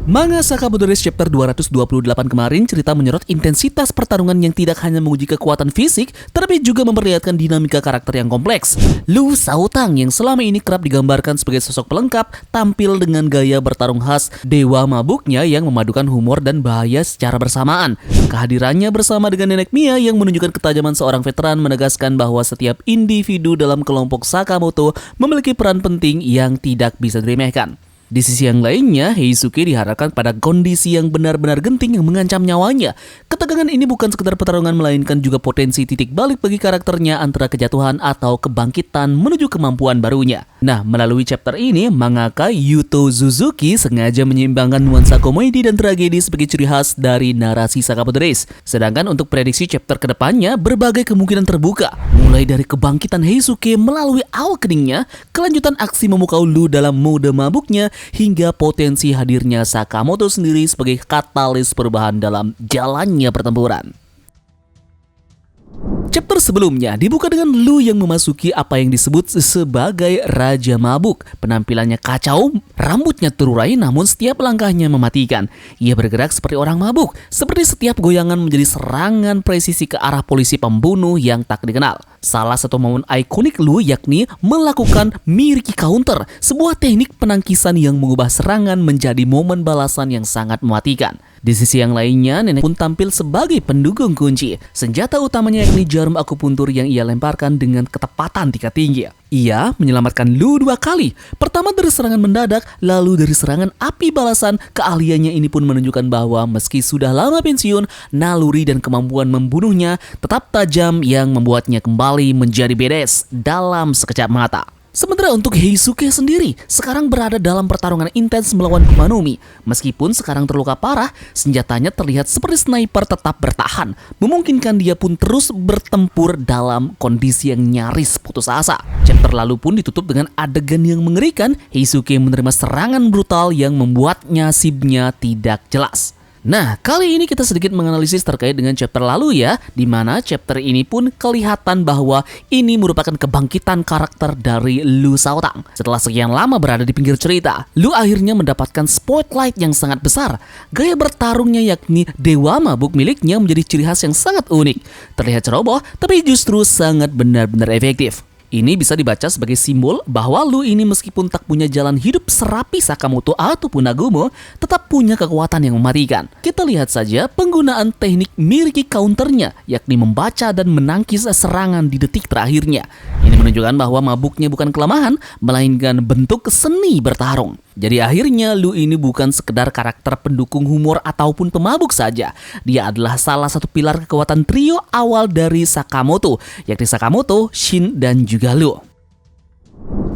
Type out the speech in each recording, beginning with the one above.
Manga Sakamoto Days chapter 228 kemarin cerita menyorot intensitas pertarungan yang tidak hanya menguji kekuatan fisik, tetapi juga memperlihatkan dinamika karakter yang kompleks. Lu Shaotang yang selama ini kerap digambarkan sebagai sosok pelengkap, tampil dengan gaya bertarung khas dewa mabuknya yang memadukan humor dan bahaya secara bersamaan. Kehadirannya bersama dengan Nenek Mia yang menunjukkan ketajaman seorang veteran menegaskan bahwa setiap individu dalam kelompok Sakamoto memiliki peran penting yang tidak bisa diremehkan. Di sisi yang lainnya, Heisuke dihadapkan pada kondisi yang benar-benar genting yang mengancam nyawanya. Ketegangan ini bukan sekedar pertarungan melainkan juga potensi titik balik bagi karakternya antara kejatuhan atau kebangkitan menuju kemampuan barunya. Nah, melalui chapter ini, mangaka Yuto Suzuki sengaja menyeimbangkan nuansa komedi dan tragedi sebagai ciri khas dari narasi Sakamoto Days. Sedangkan untuk prediksi chapter kedepannya, berbagai kemungkinan terbuka. Mulai dari kebangkitan Heisuke melalui awakeningnya, kelanjutan aksi memukau Lu dalam mode mabuknya, hingga potensi hadirnya Sakamoto sendiri sebagai katalis perubahan dalam jalannya pertempuran. Chapter sebelumnya dibuka dengan Lu yang memasuki apa yang disebut sebagai Raja Mabuk. Penampilannya kacau, rambutnya terurai namun setiap langkahnya mematikan. Ia bergerak seperti orang mabuk, seperti setiap goyangan menjadi serangan presisi ke arah polisi pembunuh yang tak dikenal. Salah satu momen ikonik Lu yakni melakukan Miriki Counter, sebuah teknik penangkisan yang mengubah serangan menjadi momen balasan yang sangat mematikan. Di sisi yang lainnya, Nenek pun tampil sebagai pendukung kunci. Senjata utamanya yakni jarum akupuntur yang ia lemparkan dengan ketepatan tingkat tinggi. Ia menyelamatkan Lu 2 kali. Pertama dari serangan mendadak, lalu dari serangan api balasan. Keahliannya ini pun menunjukkan bahwa meski sudah lama pensiun, naluri dan kemampuan membunuhnya tetap tajam yang membuatnya kembali menjadi badass dalam sekejap mata. Sementara untuk Heisuke sendiri, sekarang berada dalam pertarungan intens melawan Kumanomi. Meskipun sekarang terluka parah, senjatanya terlihat seperti sniper tetap bertahan, memungkinkan dia pun terus bertempur dalam kondisi yang nyaris putus asa. Chapter lalu pun ditutup dengan adegan yang mengerikan. Heisuke menerima serangan brutal yang membuat nasibnya tidak jelas. Nah, kali ini kita sedikit menganalisis terkait dengan chapter lalu ya, di mana chapter ini pun kelihatan bahwa ini merupakan kebangkitan karakter dari Lu Shaotang. Setelah sekian lama berada di pinggir cerita, Lu akhirnya mendapatkan spotlight yang sangat besar. Gaya bertarungnya yakni dewa mabuk miliknya menjadi ciri khas yang sangat unik. Terlihat ceroboh, tapi justru sangat benar-benar efektif. Ini bisa dibaca sebagai simbol bahwa Lu ini meskipun tak punya jalan hidup serapi Sakamoto ataupun Nagumo, tetap punya kekuatan yang mematikan. Kita lihat saja penggunaan teknik Miriki Counternya, yakni membaca dan menangkis serangan di detik terakhirnya. Ini menunjukkan bahwa mabuknya bukan kelemahan, melainkan bentuk seni bertarung. Jadi akhirnya Lu ini bukan sekedar karakter pendukung humor ataupun pemabuk saja. Dia adalah salah satu pilar kekuatan trio awal dari Sakamoto, yakni Sakamoto, Shin, dan juga Lu.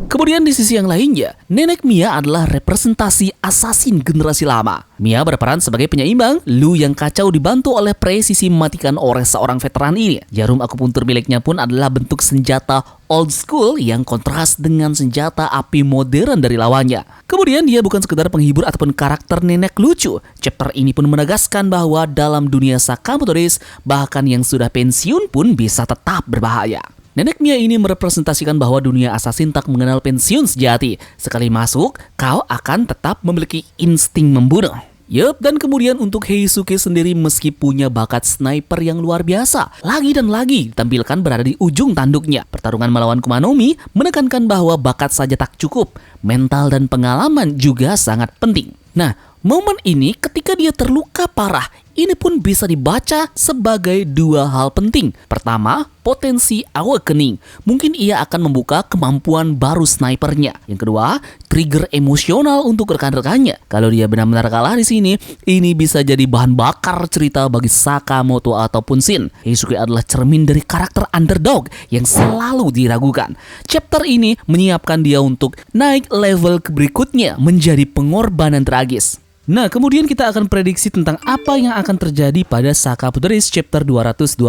Kemudian di sisi yang lainnya, Nenek Mia adalah representasi assassin generasi lama. Mia berperan sebagai penyeimbang, Lu yang kacau dibantu oleh presisi mematikan oleh seorang veteran ini. Jarum akupuntur miliknya pun adalah bentuk senjata old school yang kontras dengan senjata api modern dari lawannya. Kemudian dia bukan sekedar penghibur ataupun karakter nenek lucu. Chapter ini pun menegaskan bahwa dalam dunia Sakamoto Days, bahkan yang sudah pensiun pun bisa tetap berbahaya. Nenek Mia ini merepresentasikan bahwa dunia assassin tak mengenal pensiun sejati. Sekali masuk, kau akan tetap memiliki insting membunuh. Yup, dan kemudian untuk Heisuke sendiri meski punya bakat sniper yang luar biasa, lagi dan lagi ditampilkan berada di ujung tanduknya. Pertarungan melawan Kumanomi menekankan bahwa bakat saja tak cukup, mental dan pengalaman juga sangat penting. Nah, momen ini ketika dia terluka parah, ini pun bisa dibaca sebagai dua hal penting. Pertama, potensi awakening. Mungkin ia akan membuka kemampuan baru snipernya. Yang kedua, trigger emosional untuk rekan-rekannya. Kalau dia benar-benar kalah di sini, ini bisa jadi bahan bakar cerita bagi Sakamoto ataupun Shin. Heisuke adalah cermin dari karakter underdog yang selalu diragukan. Chapter ini menyiapkan dia untuk naik level berikutnya menjadi pengorbanan tragis. Nah, kemudian kita akan prediksi tentang apa yang akan terjadi pada Sakamoto Days chapter 229.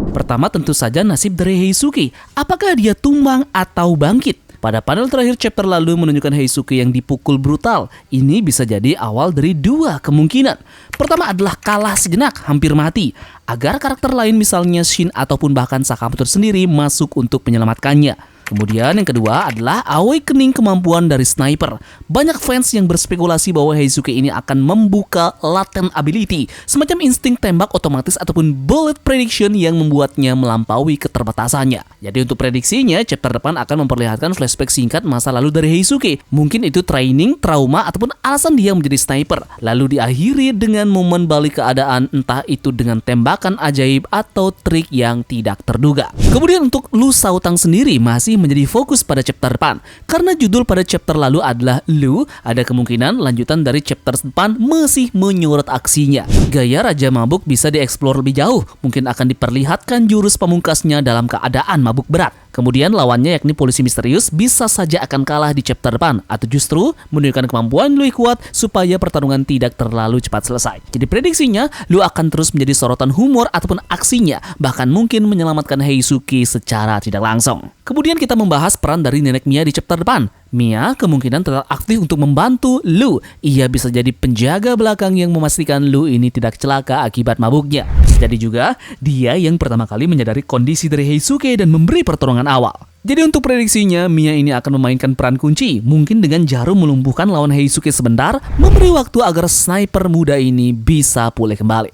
Pertama tentu saja nasib dari Heisuke. Apakah dia tumbang atau bangkit? Pada panel terakhir chapter lalu menunjukkan Heisuke yang dipukul brutal. Ini bisa jadi awal dari dua kemungkinan. Pertama adalah kalah sejenak, hampir mati, agar karakter lain misalnya Shin ataupun bahkan Sakamoto sendiri masuk untuk menyelamatkannya. Kemudian yang kedua adalah awakening kemampuan dari sniper. Banyak fans yang berspekulasi bahwa Heisuke ini akan membuka latent ability, semacam insting tembak otomatis ataupun bullet prediction yang membuatnya melampaui keterbatasannya. Jadi untuk prediksinya, chapter depan akan memperlihatkan flashback singkat masa lalu dari Heisuke. Mungkin itu training, trauma, ataupun alasan dia menjadi sniper. Lalu diakhiri dengan momen balik keadaan, entah itu dengan tembakan ajaib atau trik yang tidak terduga. Kemudian untuk Lu Shaotang sendiri masih menjadi fokus pada chapter depan. Karena judul pada chapter lalu adalah Lu, ada kemungkinan lanjutan dari chapter depan masih menyorot aksinya. Gaya Raja Mabuk bisa dieksplor lebih jauh, mungkin akan diperlihatkan jurus pamungkasnya dalam keadaan mabuk berat. Kemudian lawannya yakni polisi misterius bisa saja akan kalah di chapter depan, atau justru menunjukkan kemampuan Lu kuat supaya pertarungan tidak terlalu cepat selesai. Jadi prediksinya, Lu akan terus menjadi sorotan humor ataupun aksinya, bahkan mungkin menyelamatkan Heisuke secara tidak langsung. Kemudian kita membahas peran dari nenek Mia di chapter depan. Mia kemungkinan tetap aktif untuk membantu Lu. Ia bisa jadi penjaga belakang yang memastikan Lu ini tidak celaka akibat mabuknya. Jadi juga dia yang pertama kali menyadari kondisi dari Heisuke dan memberi pertolongan awal. Jadi untuk prediksinya, Mia ini akan memainkan peran kunci, mungkin dengan jarum melumpuhkan lawan Heisuke sebentar, memberi waktu agar sniper muda ini bisa pulih kembali.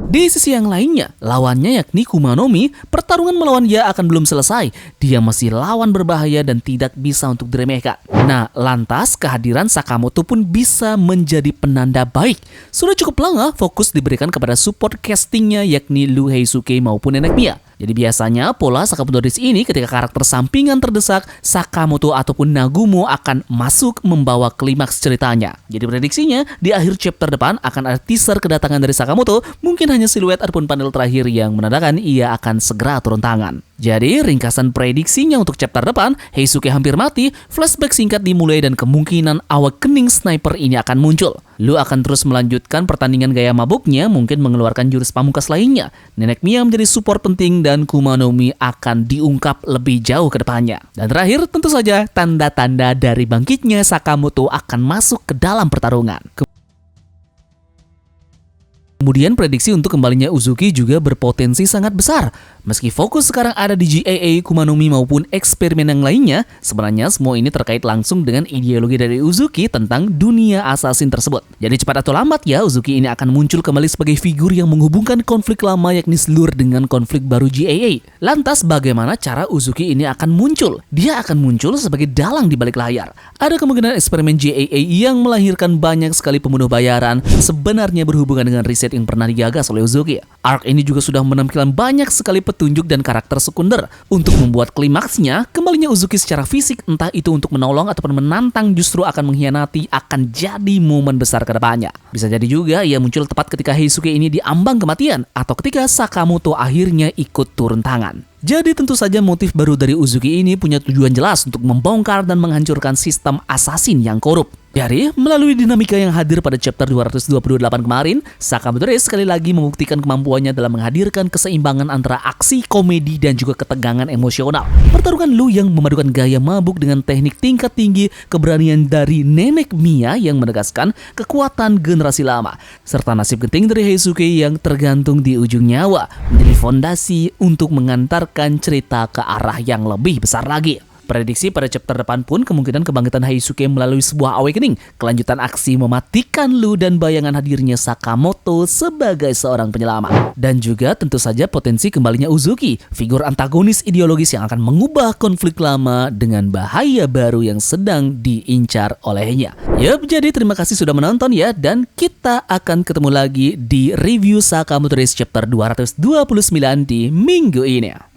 Di sisi yang lainnya, lawannya yakni Kumanomi, pertarungan melawan dia akan belum selesai. Dia masih lawan berbahaya dan tidak bisa untuk diremehkan. Nah, lantas kehadiran Sakamoto pun bisa menjadi penanda baik. Sudah cukup lama fokus diberikan kepada support castingnya yakni Lu Heisuke maupun nenek Mia. Jadi biasanya pola Sakamoto Days ini ketika karakter sampingan terdesak, Sakamoto ataupun Nagumo akan masuk membawa klimaks ceritanya. Jadi prediksinya, di akhir chapter depan akan ada teaser kedatangan dari Sakamoto, mungkin hanya siluet ataupun panel terakhir yang menandakan ia akan segera turun tangan. Jadi ringkasan prediksinya untuk chapter depan, Heisuke hampir mati, flashback singkat dimulai dan kemungkinan awakening sniper ini akan muncul. Lu akan terus melanjutkan pertandingan gaya mabuknya, mungkin mengeluarkan jurus pamungkas lainnya. Nenek Mia menjadi support penting dan Kumanomi akan diungkap lebih jauh ke depannya. Dan terakhir tentu saja tanda-tanda dari bangkitnya Sakamoto akan masuk ke dalam pertarungan. Kemudian prediksi untuk kembalinya Uzuki juga berpotensi sangat besar. Meski fokus sekarang ada di GAA, Kumanomi maupun eksperimen yang lainnya, sebenarnya semua ini terkait langsung dengan ideologi dari Uzuki tentang dunia assassin tersebut. Jadi cepat atau lambat ya, Uzuki ini akan muncul kembali sebagai figur yang menghubungkan konflik lama yakni Slur dengan konflik baru GAA. Lantas bagaimana cara Uzuki ini akan muncul? Dia akan muncul sebagai dalang di balik layar. Ada kemungkinan eksperimen GAA yang melahirkan banyak sekali pembunuh bayaran sebenarnya berhubungan dengan riset yang pernah digagas oleh Uzuki. Arc ini juga sudah menampilkan banyak sekali petunjuk dan karakter sekunder. Untuk membuat klimaksnya, kembalinya Uzuki secara fisik, entah itu untuk menolong ataupun menantang justru akan mengkhianati, akan jadi momen besar ke depannya. Bisa jadi juga ia muncul tepat ketika Heisuke ini diambang kematian, atau ketika Sakamoto akhirnya ikut turun tangan. Jadi tentu saja motif baru dari Uzuki ini punya tujuan jelas untuk membongkar dan menghancurkan sistem assassin yang korup. Jadi, melalui dinamika yang hadir pada chapter 228 kemarin, Sakamoto Days sekali lagi membuktikan kemampuannya dalam menghadirkan keseimbangan antara aksi, komedi, dan juga ketegangan emosional. Pertarungan Lu yang memadukan gaya mabuk dengan teknik tingkat tinggi, keberanian dari nenek Mia yang menegaskan kekuatan generasi lama, serta nasib genting dari Heisuke yang tergantung di ujung nyawa, menjadi fondasi untuk mengantarkan cerita ke arah yang lebih besar lagi. Prediksi pada chapter depan pun kemungkinan kebangkitan Heisuke melalui sebuah awakening, kelanjutan aksi mematikan Lu dan bayangan hadirnya Sakamoto sebagai seorang penyelamat. Dan juga tentu saja potensi kembalinya Uzuki, figur antagonis ideologis yang akan mengubah konflik lama dengan bahaya baru yang sedang diincar olehnya. Yup, jadi terima kasih sudah menonton ya, dan kita akan ketemu lagi di review Sakamoto Days chapter 229 di minggu ini.